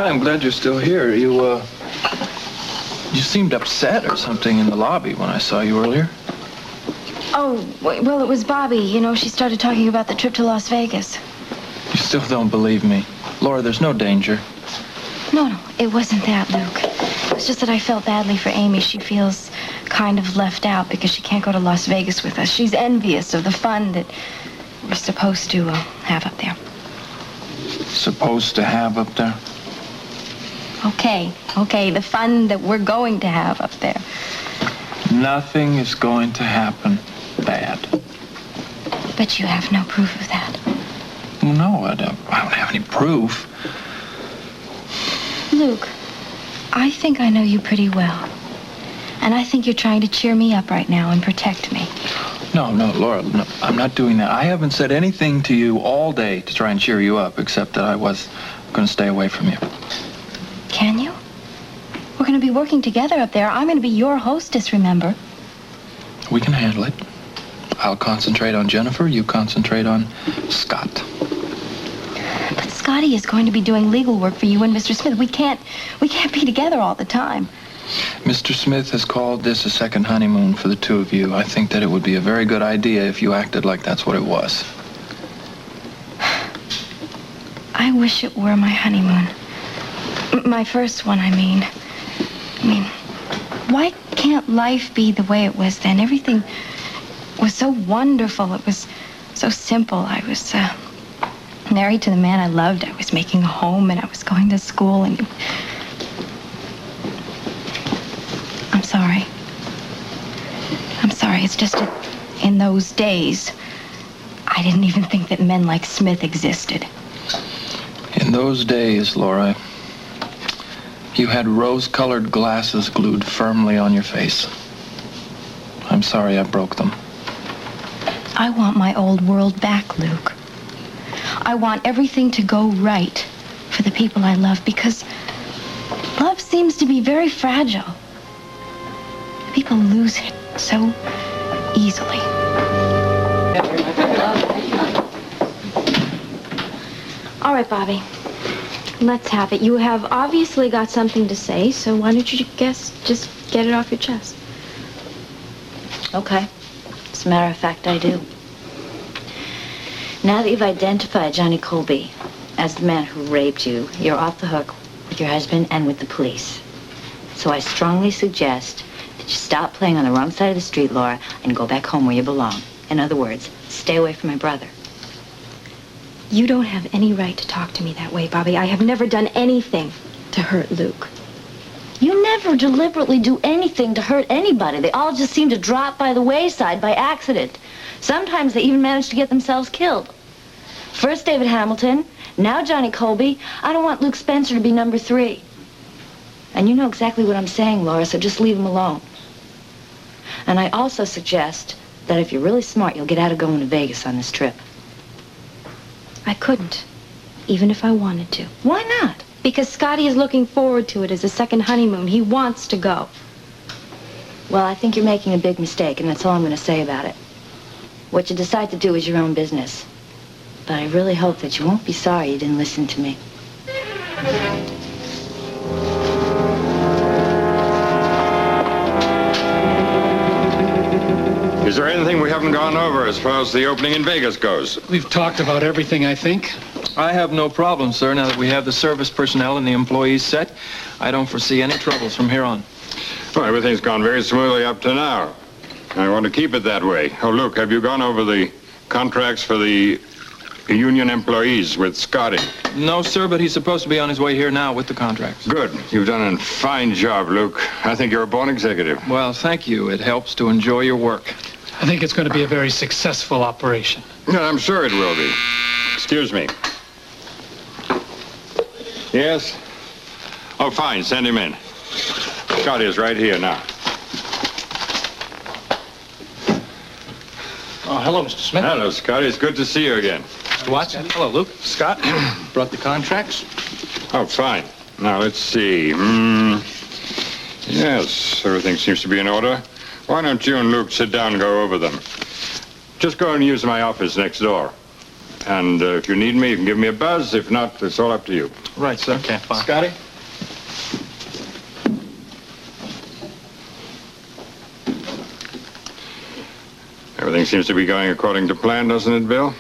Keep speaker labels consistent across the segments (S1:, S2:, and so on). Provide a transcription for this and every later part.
S1: Scott, I'm glad you're still here. You seemed upset or something in the lobby when I saw you earlier.
S2: Oh, well, it was Bobby. You know, she started talking about the trip to Las Vegas.
S1: You still don't believe me. Laura, there's no danger.
S2: No, it wasn't that, Luke. It was just that I felt badly for Amy. She feels kind of left out because she can't go to Las Vegas with us. She's envious of the fun that we're supposed to have up there.
S1: Supposed to have up there?
S2: Okay, the fun that we're going to have up there.
S1: Nothing is going to happen bad.
S2: But you have no proof of that.
S1: Well, no, I don't have any proof.
S2: Luke, I think I know you pretty well. And I think you're trying to cheer me up right now and protect me.
S1: No, Laura, no, I'm not doing that. I haven't said anything to you all day to try and cheer you up, except that I was going to stay away from you.
S2: Can you? We're going to be working together up there. I'm going to be your hostess, remember?
S1: We can handle it. I'll concentrate on Jennifer. You concentrate on Scott.
S2: But Scotty is going to be doing legal work for you and Mr. Smith. We can't be together all the time.
S1: Mr. Smith has called this a second honeymoon for the two of you. I think that it would be a very good idea if you acted like that's what it was.
S2: I wish it were my honeymoon. My first one, I mean, why can't life be the way it was then? Everything was so wonderful. It was so simple. I was married to the man I loved. I was making a home, and I was going to school, and I'm sorry. It's just that in those days, I didn't even think that men like Smith existed.
S1: In those days, Laura, you had rose-colored glasses glued firmly on your face. I'm sorry I broke them.
S2: I want my old world back, Luke. I want everything to go right for the people I love, because love seems to be very fragile. People lose it so easily. All right, Bobby. Let's have it. You have obviously got something to say, so why don't you just get it off your chest?
S3: Okay. As a matter of fact, I do. Now that you've identified Johnny Colby as the man who raped you, you're off the hook with your husband and with the police. So I strongly suggest that you stop playing on the wrong side of the street, Laura, and go back home where you belong. In other words, stay away from my brother.
S2: You don't have any right to talk to me that way, Bobby. I have never done anything to hurt Luke.
S3: You never deliberately do anything to hurt anybody. They all just seem to drop by the wayside by accident. Sometimes they even manage to get themselves killed. First David Hamilton, now Johnny Colby. I don't want Luke Spencer to be number 3. And you know exactly what I'm saying, Laura, so just leave him alone. And I also suggest that if you're really smart, you'll get out of going to Vegas on this trip.
S2: I couldn't, even if I wanted to.
S3: Why not?
S2: Because Scotty is looking forward to it as a second honeymoon. He wants to go.
S3: Well, I think you're making a big mistake, and that's all I'm going to say about it. What you decide to do is your own business. But I really hope that you won't be sorry you didn't listen to me.
S4: Is there anything we haven't gone over as far as the opening in Vegas goes?
S5: We've talked about everything, I think.
S1: I have no problem, sir. Now that we have the service personnel and the employees set, I don't foresee any troubles from here on.
S4: Well, everything's gone very smoothly up to now. I want to keep it that way. Oh, Luke, have you gone over the contracts for the union employees with Scotty?
S1: No, sir, but he's supposed to be on his way here now with the contracts.
S4: Good. You've done a fine job, Luke. I think you're a born executive.
S1: Well, thank you. It helps to enjoy your work.
S5: I think it's going to be a very successful operation.
S4: Yeah, I'm sure it will be. Excuse me. Yes? Oh, fine. Send him in. Scotty is right here now.
S5: Oh, hello, Mr. Smith.
S4: Hello, Scotty. It's good to see you again.
S5: Watson. Hello, Luke. Scott. Brought the contracts.
S4: Oh, fine. Now, let's see. Yes, everything seems to be in order. Why don't you and Luke sit down and go over them? Just go and use my office next door. And if you need me, you can give me a buzz. If not, it's all up to you.
S5: Right, sir.
S1: Okay, fine.
S5: Scotty?
S4: Everything seems to be going according to plan, doesn't it, Bill?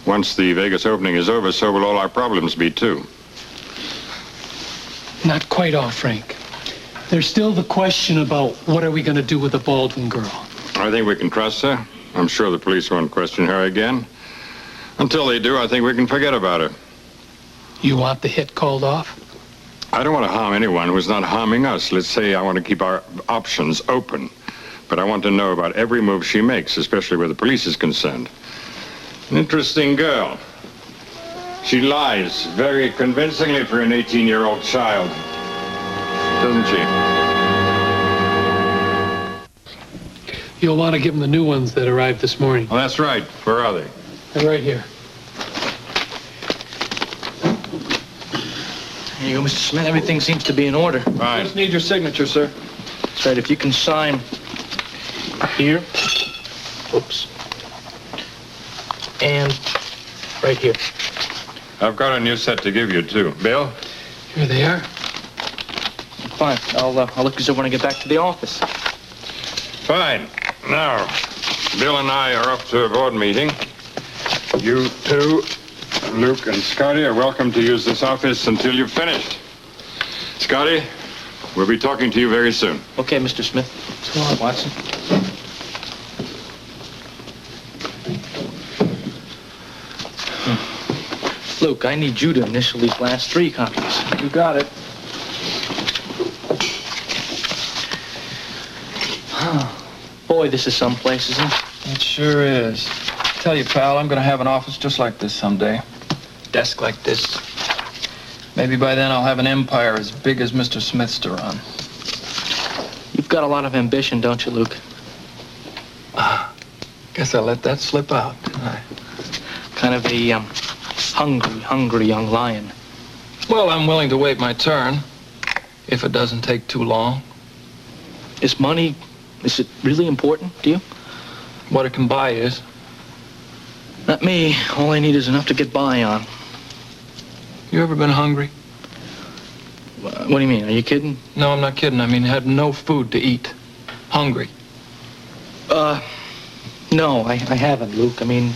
S4: Once the Vegas opening is over, so will all our problems be, too.
S6: Not quite all, Frank. There's still the question about what are we going to do with the Baldwin girl.
S4: I think we can trust her. I'm sure the police won't question her again. Until they do, I think we can forget about her.
S6: You want the hit called off?
S4: I don't want to harm anyone who's not harming us. Let's say I want to keep our options open. But I want to know about every move she makes, especially where the police is concerned. An interesting girl. She lies very convincingly for an 18-year-old child. Doesn't she?
S6: You'll want to give them the new ones that arrived this morning.
S4: Well, that's right. Where are they?
S6: They're right here.
S5: Here you go, Mr. Smith. Everything seems to be in order.
S4: Fine.
S1: Just need your signature, sir.
S5: That's right. If you can sign here. Oops. And right here.
S4: I've got a new set to give you, too. Bill?
S6: Here they are.
S5: Fine. I'll look this over when I get back to the office.
S4: Fine. Now, Bill and I are off to a board meeting. You two, Luke and Scotty, are welcome to use this office until you've finished. Scotty, we'll be talking to you very soon.
S5: Okay, Mr. Smith.
S6: So long, Watson.
S5: Luke, I need you to initial these last 3 copies.
S1: You got it.
S5: Boy, this is someplace, isn't it?
S1: It sure is. Tell you, pal, I'm going to have an office just like this someday. Desk like this. Maybe by then I'll have an empire as big as Mr. Smith's to run.
S5: You've got a lot of ambition, don't you, Luke?
S1: Guess I let that slip out, didn't I?
S5: Kind of a hungry young lion.
S1: Well, I'm willing to wait my turn, if it doesn't take too long.
S5: Is it really important to you?
S1: What it can buy is.
S5: Not me. All I need is enough to get by on.
S1: You ever been hungry?
S5: What do you mean? Are you kidding?
S1: No, I'm not kidding. I mean, had no food to eat. Hungry.
S5: No, I haven't, Luke. I mean,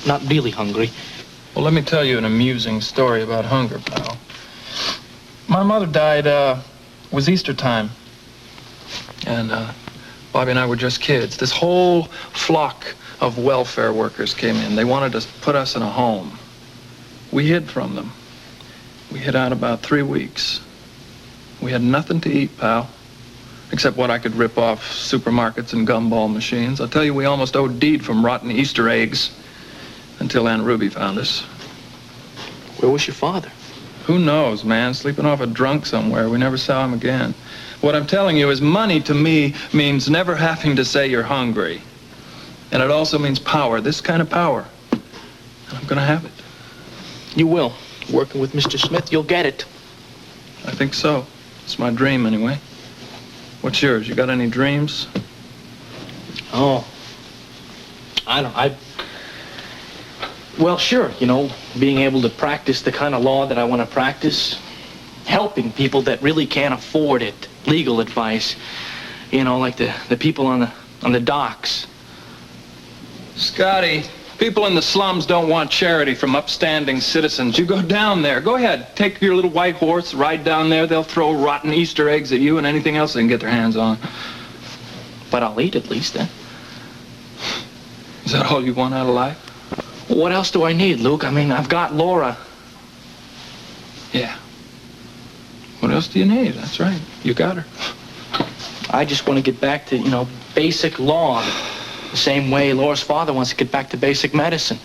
S5: not really hungry.
S1: Well, let me tell you an amusing story about hunger, pal. My mother died, was Easter time. And, Bobby and I were just kids. This whole flock of welfare workers came in. They wanted to put us in a home. We hid from them. We hid out about 3 weeks. We had nothing to eat, pal, except what I could rip off supermarkets and gumball machines. I'll tell you, we almost OD'd from rotten Easter eggs until Aunt Ruby found us.
S5: Where was your father?
S1: Who knows, man? Sleeping off a drunk somewhere. We never saw him again. What I'm telling you is money to me means never having to say you're hungry. And it also means power, this kind of power. And I'm gonna have it.
S5: You will. Working with Mr. Smith, you'll get it.
S1: I think so. It's my dream, anyway. What's yours? You got any dreams?
S5: Oh. Well, sure, being able to practice the kind of law that I want to practice, helping people that really can't afford it, legal advice, like the people on the docks.
S1: Scotty, people in the slums don't want charity from upstanding citizens. You go down there. Go ahead. Take your little white horse, ride down there. They'll throw rotten Easter eggs at you and anything else they can get their hands on.
S5: But I'll eat at least, then.
S1: Is that all you want out of life?
S5: What else do I need, Luke? I mean, I've got Laura.
S1: Yeah. What else do you need? That's right. You got her.
S5: I just want to get back to, basic law. The same way Laura's father wants to get back to basic medicine.